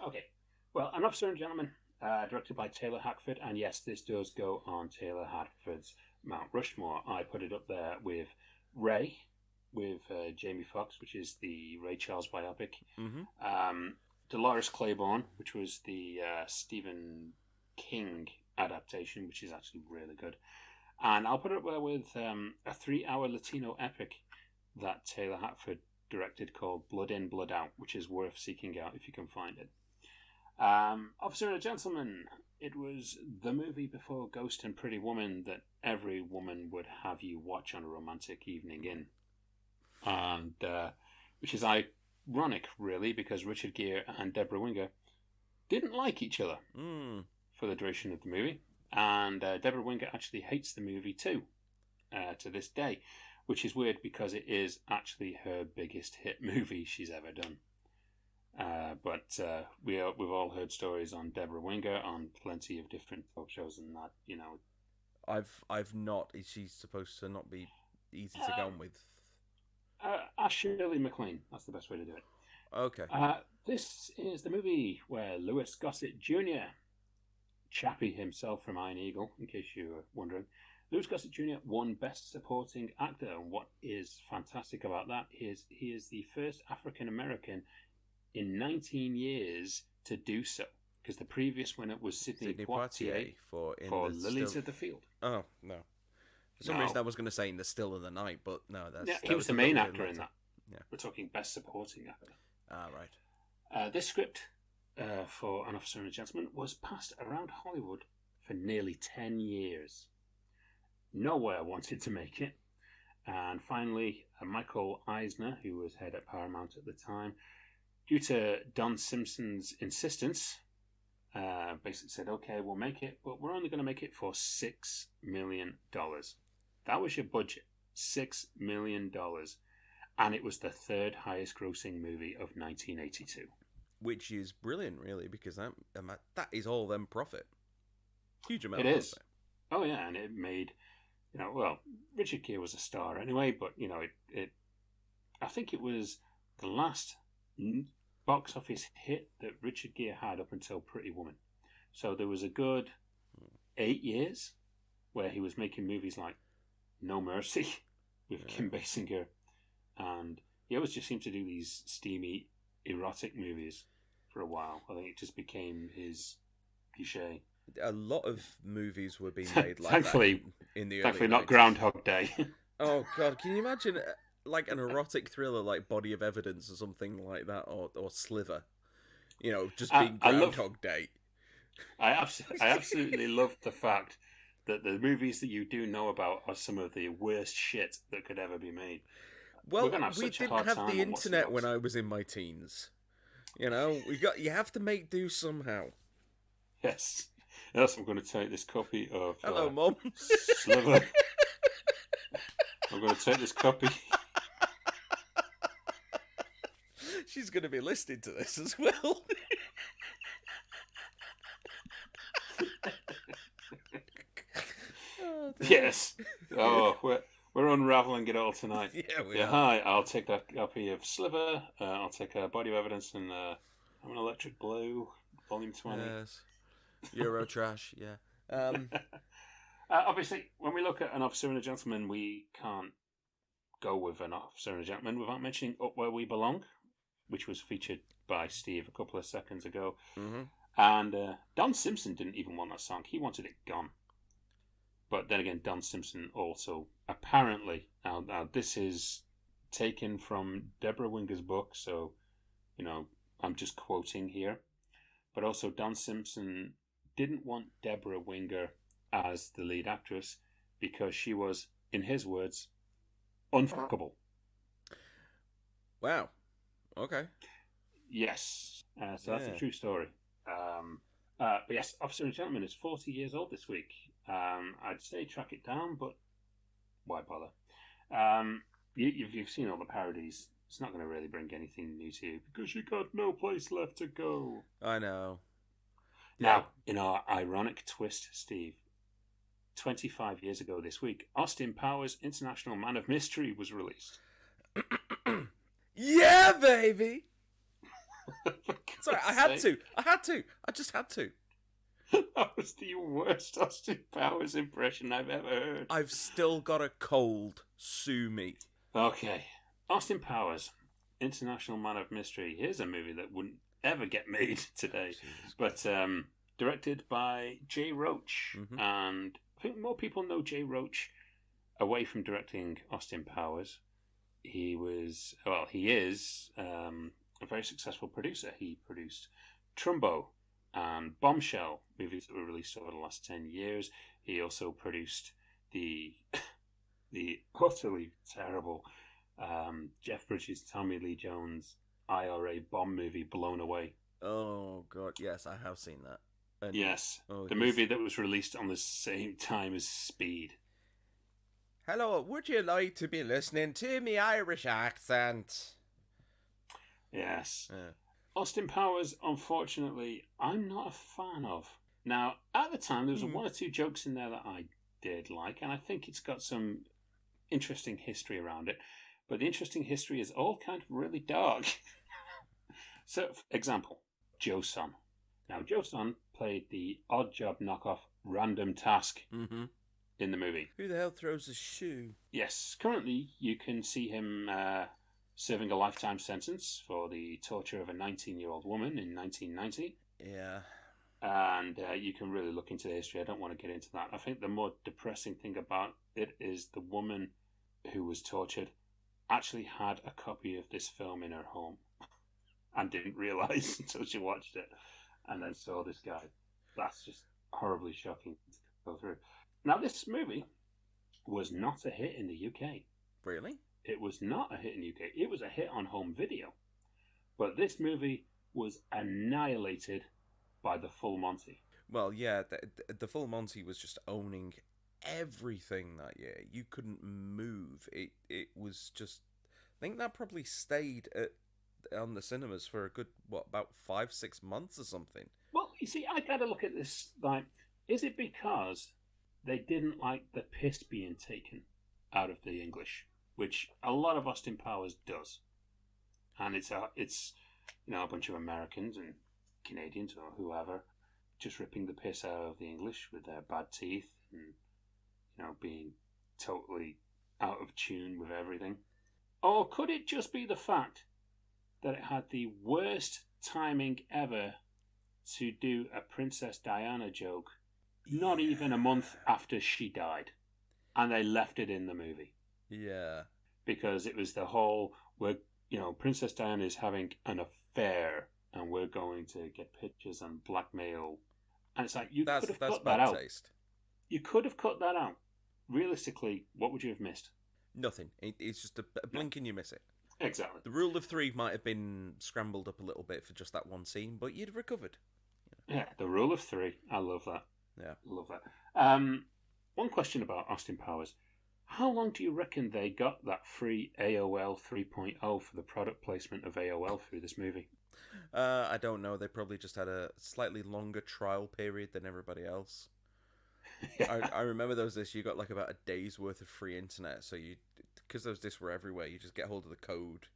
Okay. Well, An Officer and a Gentleman, directed by Taylor Hackford, and yes, this does go on Taylor Hackford's Mount Rushmore. I put it up there with Ray, with Jamie Foxx, which is the Ray Charles biopic. Mm-hmm. Dolores Claiborne, which was the Stephen King adaptation, which is actually really good. And I'll put it up there with a 3-hour Latino epic that Taylor Hatford directed called Blood In, Blood Out, which is worth seeking out if you can find it. Officer and a Gentleman. It was the movie before Ghost and Pretty Woman that every woman would have you watch on a romantic evening in. And which is ironic, really, because Richard Gere and Deborah Winger didn't like each other for the duration of the movie. And Deborah Winger actually hates the movie too, to this day, which is weird because it is actually her biggest hit movie she's ever done. But we've all heard stories on Deborah Winger on plenty of different talk shows and that, you know. I've not. Is she supposed to not be easy to go on with? Shirley MacLaine. That's the best way to do it. Okay. This is the movie where Louis Gossett Jr., Chappie himself from Iron Eagle, in case you were wondering, Louis Gossett Jr. won Best Supporting Actor, and what is fantastic about that is he is the first African American in 19 years to do so, because the previous winner was Sidney Poitier for Lilies of the Field. Oh, no. For some reason I was going to say In the Still of the Night, but no, he was the main actor in that. Yeah. We're talking Best Supporting Actor. Ah, right. This script for An Officer and a Gentleman was passed around Hollywood for nearly 10 years. Nowhere wanted to make it. And finally, Michael Eisner, who was head at Paramount at the time, due to Don Simpson's insistence, basically said, okay, we'll make it, but we're only going to make it for $6 million. That was your budget, $6 million. And it was the third highest grossing movie of 1982. Which is brilliant, really, because that is all them profit. Huge amount it of is. profit. Oh, yeah, and it made, well, Richard Gere was a star anyway, but, it I think it was the last box office hit that Richard Gere had up until Pretty Woman. So there was a good 8 years where he was making movies like No Mercy with Kim Basinger, and he always just seemed to do these steamy, erotic movies for a while. I think it just became his cliche. A lot of movies were being made like thankfully, that in the early thankfully not 90s. Groundhog Day. Oh, God, can you imagine like an erotic thriller like Body of Evidence or something like that, or Sliver? Just being Groundhog Day. I absolutely love the fact that the movies that you do know about are some of the worst shit that could ever be made. Well, we didn't have the internet when I was in my teens. You have to make do somehow. Yes. Yes, I'm going to take this copy of Hello, Mum. Sliver. I'm going to take this copy. She's going to be listening to this as well. Yes. Oh, we're unraveling it all tonight. Yeah, we are. Hi, I'll take that copy of Sliver. I'll take a Body of Evidence and I'm an Electric Blue, Volume 20. Yes. Eurotrash, yeah. Obviously, when we look at An Officer and a Gentleman, we can't go with An Officer and a Gentleman without mentioning Up Where We Belong, which was featured by Steve a couple of seconds ago. Mm-hmm. And Don Simpson didn't even want that song. He wanted it gone. But then again, Don Simpson also, apparently, now this is taken from Deborah Winger's book, so, I'm just quoting here. But also, Don Simpson didn't want Deborah Winger as the lead actress because she was, in his words, unfuckable. Wow. Okay. Yes. So that's a true story. But yes, Officer and Gentleman is 40 years old this week. I'd say track it down, but why bother? You've seen all the parodies. It's not going to really bring anything new to you because you got no place left to go. I know. Now, in our ironic twist, Steve, 25 years ago this week, Austin Powers' International Man of Mystery was released. Yeah, baby! Sorry, I had to. I just had to. That was the worst Austin Powers impression I've ever heard. I've still got a cold. Sue me. Okay. Austin Powers, International Man of Mystery. Here's a movie that wouldn't ever get made today, but directed by Jay Roach. Mhm. And I think more people know Jay Roach away from directing Austin Powers. He is a very successful producer. He produced Trumbo and Bombshell, movies that were released over the last 10 years. He also produced the utterly terrible Jeff Bridges, Tommy Lee Jones IRA bomb movie, Blown Away. Oh God, yes, I have seen that. And Yes, the movie that was released on the same time as Speed. Hello, would you like to be listening to me Irish accent? Yes. Yeah. Austin Powers, unfortunately, I'm not a fan of. Now, at the time, there was one or two jokes in there that I did like, and I think it's got some interesting history around it. But the interesting history is all kind of really dark. So, for example, Joe Son. Now, Joe Son played the odd job knockoff Random Task in the movie. Who the hell throws a shoe? Yes, currently you can see him serving a lifetime sentence for the torture of a 19-year-old woman in 1990. Yeah. And you can really look into the history. I don't want to get into that. I think the more depressing thing about it is the woman who was tortured actually had a copy of this film in her home and didn't realise until she watched it and then saw this guy. That's just horribly shocking to go through. Now, this movie was not a hit in the UK. Really? It was not a hit in the UK. It was a hit on home video. But this movie was annihilated by the Full Monty. Well, yeah, the Full Monty was just owning everything that year. You couldn't move. It was just... I think that probably stayed on the cinemas for a good, about 5-6 months or something. Well, you see, I got to look at this, like, is it because they didn't like the piss being taken out of the English, which a lot of Austin Powers does, and it's you know, a bunch of Americans and Canadians or whoever just ripping the piss out of the English with their bad teeth and, you know, being totally out of tune with everything? Or could it just be the fact that it had the worst timing ever to do a Princess Diana joke not even a month after she died, and they left it in the movie? Yeah. Because it was the whole, Princess Diana is having an affair and we're going to get pictures and blackmail. And it's like, you could have cut that out. Taste. You could have cut that out. Realistically, what would you have missed? Nothing. It's just a blink and you miss it. Exactly. The rule of three might have been scrambled up a little bit for just that one scene, but you'd have recovered. Yeah, the rule of three. I love that. Yeah. Love that. One question about Austin Powers. How long do you reckon they got that free AOL 3.0 for the product placement of AOL through this movie? I don't know. They probably just had a slightly longer trial period than everybody else. Yeah. I remember those days you got like about a day's worth of free internet, so because those discs were everywhere, you just get hold of the code.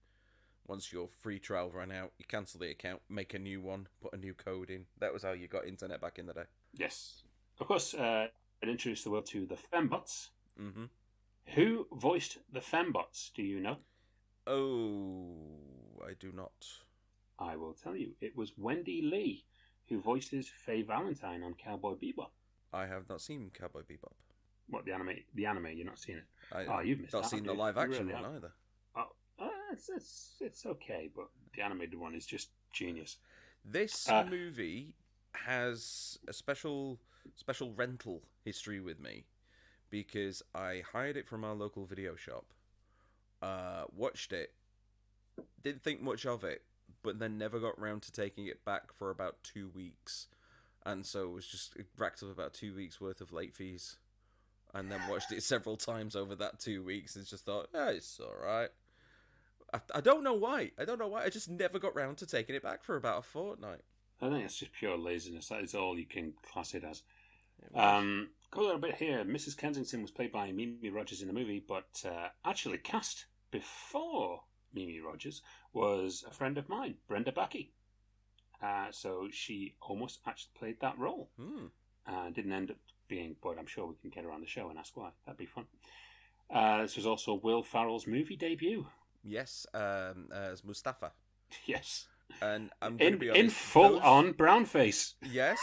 Once your free trial ran out, you cancel the account, make a new one, put a new code in. That was how you got internet back in the day. Yes. Of course, it introduced the world to the Fembots. Mm-hmm. Who voiced the Fembots, do you know? Oh, I do not. I will tell you. It was Wendy Lee, who voices Faye Valentine on Cowboy Bebop. I have not seen Cowboy Bebop. What, the anime? The anime, you've not seen it? You've missed that. Not seen the live action really one either. It's okay, but the animated one is just genius. This movie has a special rental history with me because I hired it from our local video shop, watched it, didn't think much of it, but then never got round to taking it back for about 2 weeks, and so it racked up about 2 weeks worth of late fees, and then watched it several times over that 2 weeks and just thought, it's alright. I don't know why. I just never got round to taking it back for about a fortnight. I think it's just pure laziness. That is all you can class it as. Go a little bit here. Mrs. Kensington was played by Mimi Rogers in the movie, but actually cast before Mimi Rogers was a friend of mine, Brenda Backey. So she almost actually played that role. Didn't end up being, but I'm sure we can get her on the show and ask why. That'd be fun. This was also Will Ferrell's movie debut. Yes, as Mustafa. Yes. And I'm going to be In honest, full those... on brown face. Yes.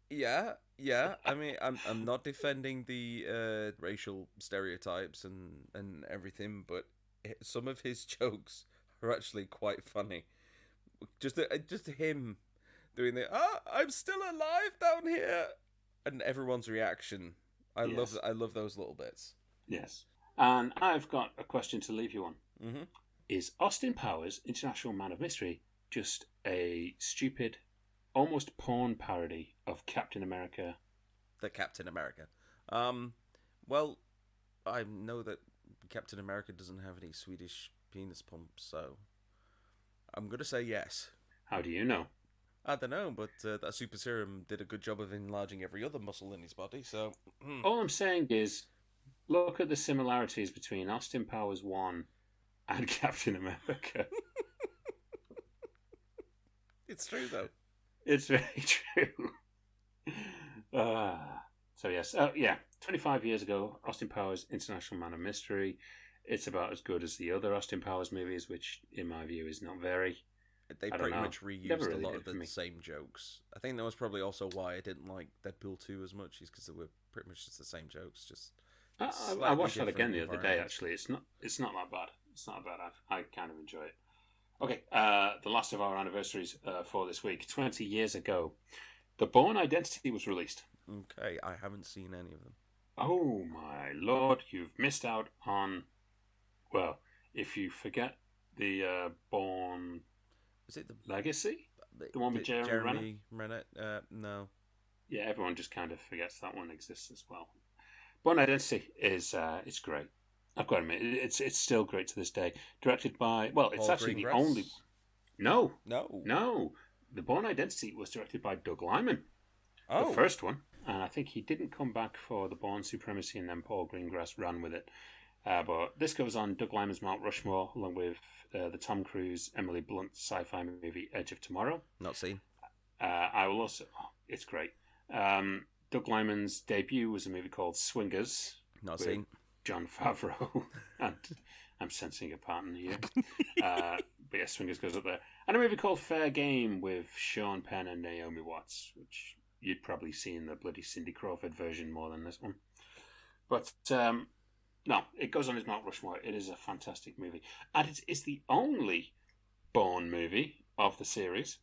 Yeah. I mean, I'm not defending the racial stereotypes and everything, but some of his jokes are actually quite funny. Just him doing the I'm still alive down here, and everyone's reaction. Yes. I love those little bits. Yes. And I've got a question to leave you on. Mm-hmm. Is Austin Powers, International Man of Mystery, just a stupid, almost porn parody of Captain America? The Captain America. Well, I know that Captain America doesn't have any Swedish penis pumps, so I'm gonna say yes. How do you know? I don't know, but that super serum did a good job of enlarging every other muscle in his body, so... All I'm saying is, look at the similarities between Austin Powers 1 and Captain America. It's true, though. It's very true. So yes, 25 years ago, Austin Powers, International Man of Mystery. It's about as good as the other Austin Powers movies, which, in my view, is not very. They I don't pretty know. much Never reused really a lot did of for the me. same jokes. I think that was probably also why I didn't like Deadpool 2 as much, is because they were pretty much just the same jokes, just I slightly watched that again different the other day. environments. Actually, it's not that bad. It's not bad. I kind of enjoy it. Okay, the last of our anniversaries for this week. 20 years ago, The Bourne Identity was released. Okay, I haven't seen any of them. Oh my lord, you've missed out on. Well, if you forget the Bourne Was it the Legacy, the one with Jeremy Renner? No. Yeah, everyone just kind of forgets that one exists as well. Bourne Identity is it's great. I've got to admit, it's still great to this day. Directed by it's Paul actually Greengrass? the only. No, No. The Bourne Identity was directed by Doug Liman, Oh. the first one, and I think he didn't come back for the Bourne Supremacy, and then Paul Greengrass ran with it. But this goes on Doug Liman's Mount Rushmore, along with the Tom Cruise, Emily Blunt sci-fi movie Edge of Tomorrow. Not seen. I will also. It's great. Doug Liman's debut was a movie called Swingers. Not with seen. Jon Favreau. And I'm sensing a pattern here. But yeah, Swingers goes up there. And a movie called Fair Game with Sean Penn and Naomi Watts, which you'd probably see in the bloody Cindy Crawford version more than this one. But no, it goes on his Mount Rushmore. It is a fantastic movie. And it's the only Bourne movie of the series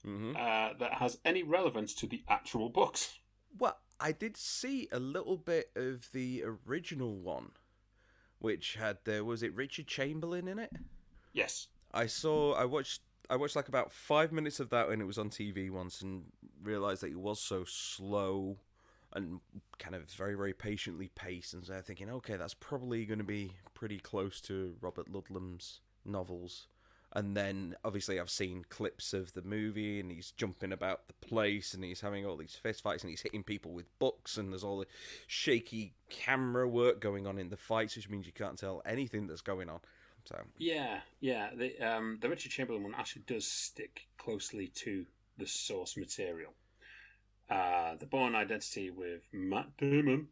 that has any relevance to the actual books. Well, I did see a little bit of the original one, which had was it Richard Chamberlain in it? Yes. I watched like about 5 minutes of that when it was on TV once, and realised that it was so slow and kind of very, very patiently paced, and so I'm thinking, okay, that's probably going to be pretty close to Robert Ludlum's novels. And then, obviously, I've seen clips of the movie, and he's jumping about the place, and he's having all these fist fights, and he's hitting people with books, and there's all the shaky camera work going on in the fights, which means you can't tell anything that's going on. So Yeah. The Richard Chamberlain one actually does stick closely to the source material. The Bourne Identity with Matt Damon.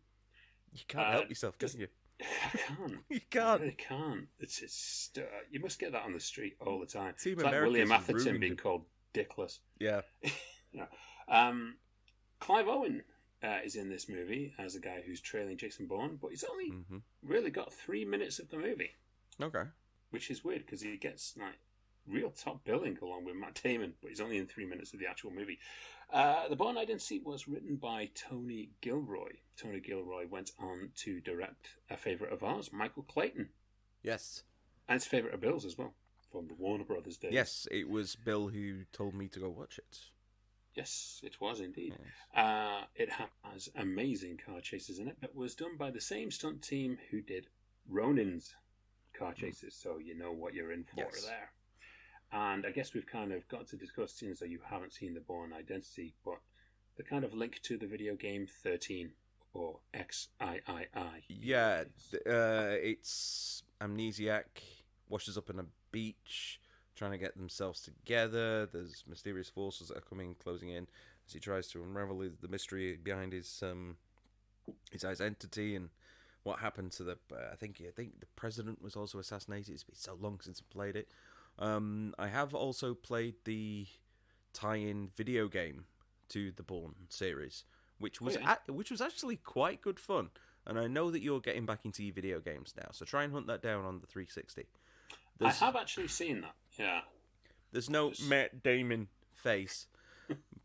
you can't help yourself, can you? I can't. You can't. I really can't. It's you must get that on the street all the time. Team It's like America's William Atherton ruined being him. called dickless. Yeah. Clive Owen is in this movie as a guy who's trailing Jason Bourne, but he's only really got 3 minutes of the movie, Okay. which is weird because he gets like real top billing along with Matt Damon, but he's only in 3 minutes of the actual movie. The Bourne Identity was written by Tony Gilroy. Tony Gilroy went on to direct a favourite of ours, Michael Clayton, Yes. and it's a favourite of Bill's as well, from the Warner Brothers days. Yes, it was Bill who told me to go watch it. Yes, it was indeed. Yes. It has amazing car chases in it. It was done by the same stunt team who did Ronin's car chases, so you know what you're in for Yes. there. And I guess we've kind of got to discuss, since that you haven't seen the Bourne Identity, but the kind of link to the video game 13 or XIII. Yeah, it's Amnesiac washes up on a beach, trying to get themselves together. There's mysterious forces that are closing in as he tries to unravel the mystery behind his identity and what happened to the. I think the president was also assassinated. It's been so long since I played it. I have also played the tie-in video game to the Bourne series, which was which was actually quite good fun. And I know that you're getting back into your video games now, so try and hunt that down on the 360. I have actually seen that. Yeah. There's no Matt Damon face,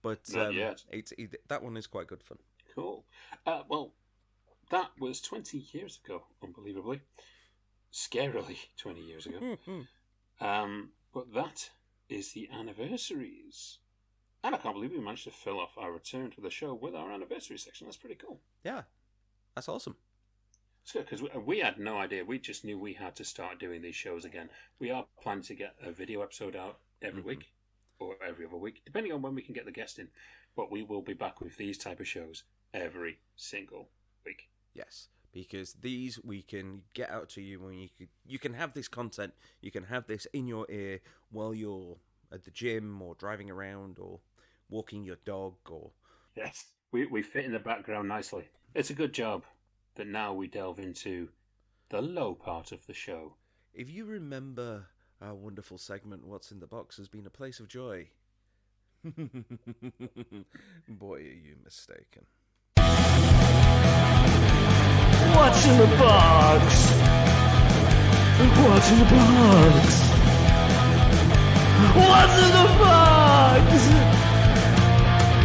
but that one is quite good fun. Cool. Well, that was 20 years ago, unbelievably. Scarily 20 years ago. But that is the anniversaries. And I can't believe we managed to fill off our return to the show with our anniversary section. That's pretty cool. Yeah, that's awesome. It's good, because we had no idea. We just knew we had to start doing these shows again. We are planning to get a video episode out every week, or every other week, depending on when we can get the guest in. But we will be back with these type of shows every single week. Yes, because these we can get out to you when you can have this content. You can have this in your ear while you're at the gym or driving around or walking your dog. Or yes, we fit in the background nicely. It's a good job that now we delve into the low part of the show. If you remember our wonderful segment, What's in the Box has been a place of joy. Boy, are you mistaken. What's in the box? What's in the box? What's in the box?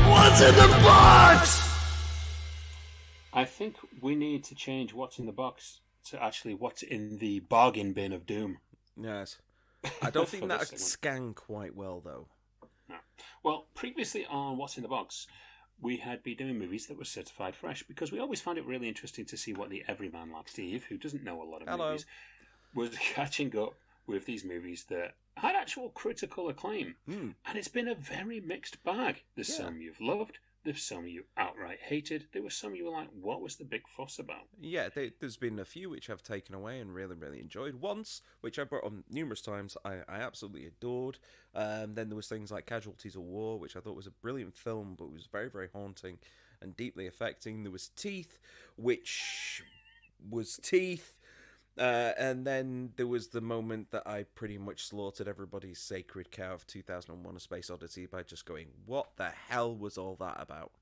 What's in the box? I think we need to change what's in the box to actually what's in the bargain bin of doom. Yes. I don't think that scan quite well, though. No. Well, previously on What's in the Box, we had been doing movies that were certified fresh, because we always found it really interesting to see what the everyman like Steve, who doesn't know a lot of movies, was catching up with these movies that had actual critical acclaim. And it's been a very mixed bag. There's some you've loved, there's some you outright hated, there were some you were like, what was the big fuss about? Yeah, there's been a few which I've taken away and really, really enjoyed. Once, which I brought on numerous times, I absolutely adored. Then there was things like Casualties of War, which I thought was a brilliant film, but was very, very haunting and deeply affecting. There was Teeth, which was Teeth. And then there was the moment that I pretty much slaughtered everybody's sacred cow of 2001: A Space Odyssey by just going, what the hell was all that about?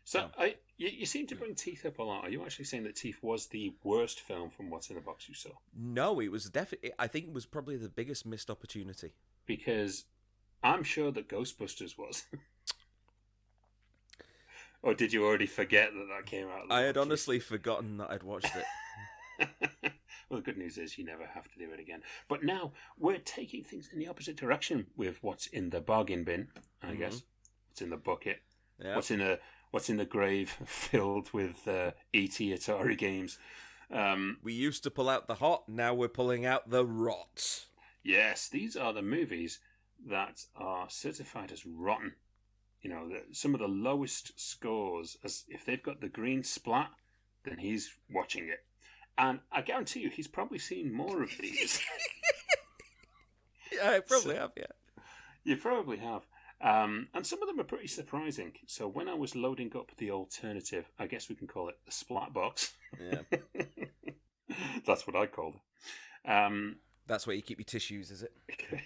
So you seem to bring Teeth up a lot. Are you actually saying that Teeth was the worst film from What's in the Box you saw? No, it was definitely. I think it was probably the biggest missed opportunity. Because I'm sure that Ghostbusters was. Or did you already forget that came out? I had honestly forgotten that I'd watched it. Well, the good news is you never have to do it again. But now we're taking things in the opposite direction with what's in the bargain bin, I guess. What's in the bucket. Yeah. What's in the grave filled with E.T. Atari games. We used to pull out the hot, now we're pulling out the rot. Yes, these are the movies that are certified as rotten. You know, some of the lowest scores, as if they've got the green splat, then he's watching it. And I guarantee you, he's probably seen more of these. Yeah, I probably have, yeah. You probably have. And some of them are pretty surprising. So when I was loading up the alternative, I guess we can call it the splat box. Yeah. That's what I called it. That's where you keep your tissues, is it?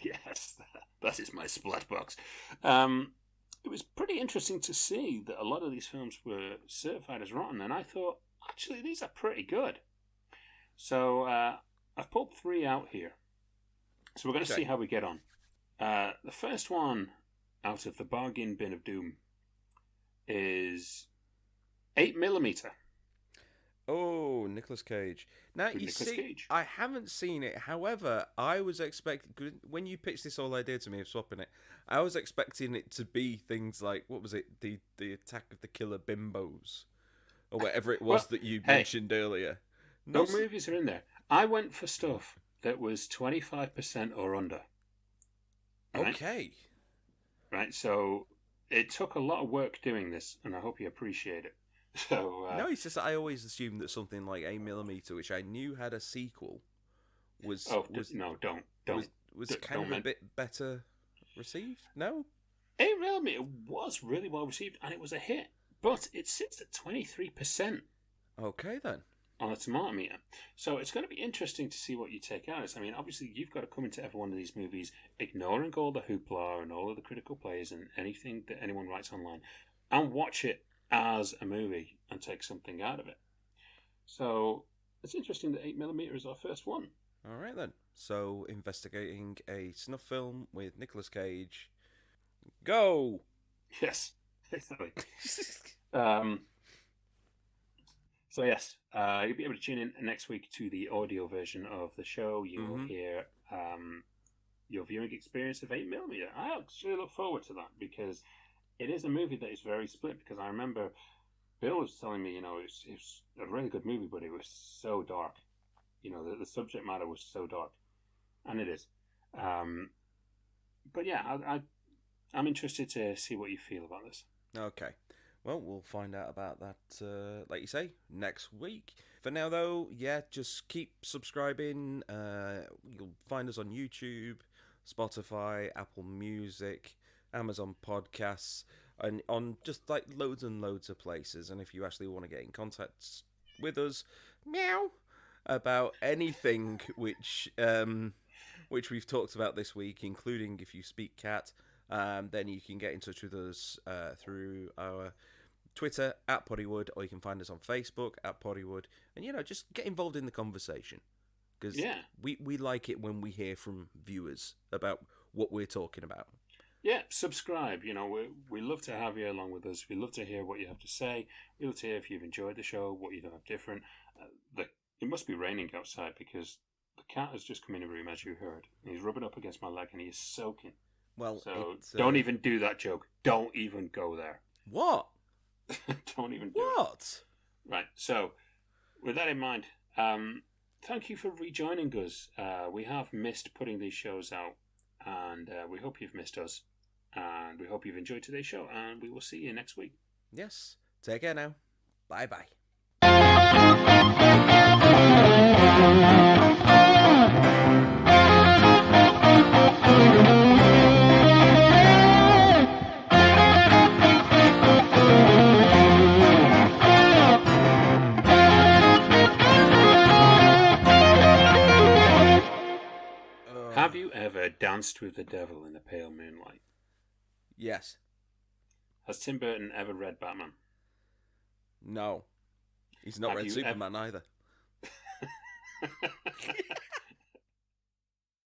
Yes, that is my splat box. It was pretty interesting to see that a lot of these films were certified as rotten, and I thought, actually, these are pretty good. So I've pulled 3 out here. So we're going to see how we get on. The first one out of the bargain bin of doom is 8mm. Oh, Nicolas Cage. Now, you see, Cage. I haven't seen it. However, I was expecting, when you pitched this whole idea to me of swapping it, I was expecting it to be things like, what was it, the Attack of the Killer Bimbos, or whatever it was that you mentioned earlier. Those movies are in there. I went for stuff that was 25% or under. Right? Okay. Right, so it took a lot of work doing this, and I hope you appreciate it. So no, it's just I always assumed that something like 8mm, which I knew had a sequel, was kind of a bit better received. No, 8mm was really well received, and it was a hit, but it sits at 23%. Okay then. on the tomato meter. So it's going to be interesting to see what you take out of this. I mean, obviously, you've got to come into every one of these movies ignoring all the hoopla and all of the critical plays and anything that anyone writes online, and watch it as a movie and take something out of it. So it's interesting that 8mm is our first one. All right, then. So, investigating a snuff film with Nicolas Cage. Go! Yes, exactly. So yes, you'll be able to tune in next week to the audio version of the show. You will hear your viewing experience of 8mm. I actually look forward to that because it is a movie that is very split. Because I remember Bill was telling me, it's a really good movie, but it was so dark. The subject matter was so dark, and it is. But yeah, I'm interested to see what you feel about this. Okay. Well, we'll find out about that, like you say, next week. For now, though, yeah, just keep subscribing. You'll find us on YouTube, Spotify, Apple Music, Amazon Podcasts, and on just like loads and loads of places. And if you actually want to get in contact with us, meow, about anything which we've talked about this week, including if you speak cat, then you can get in touch with us through our Twitter at Poddywood, or you can find us on Facebook at Poddywood, and just get involved in the conversation because we like it when we hear from viewers about what we're talking about. Yeah, subscribe. We love to have you along with us. We love to hear what you have to say. We love to hear if you've enjoyed the show, what you'd have different. It must be raining outside because the cat has just come in the room, as you heard. And he's rubbing up against my leg and he is soaking. Well, so don't even do that joke. Don't even go there. What? Don't even do What? it. Right. So, with that in mind, thank you for rejoining us. We have missed putting these shows out, and we hope you've missed us. And we hope you've enjoyed today's show, and we will see you next week. Yes. Take care now. Bye-bye. Have you ever danced with the devil in the pale moonlight? Yes. Has Tim Burton ever read Batman? No. He's not read Superman either.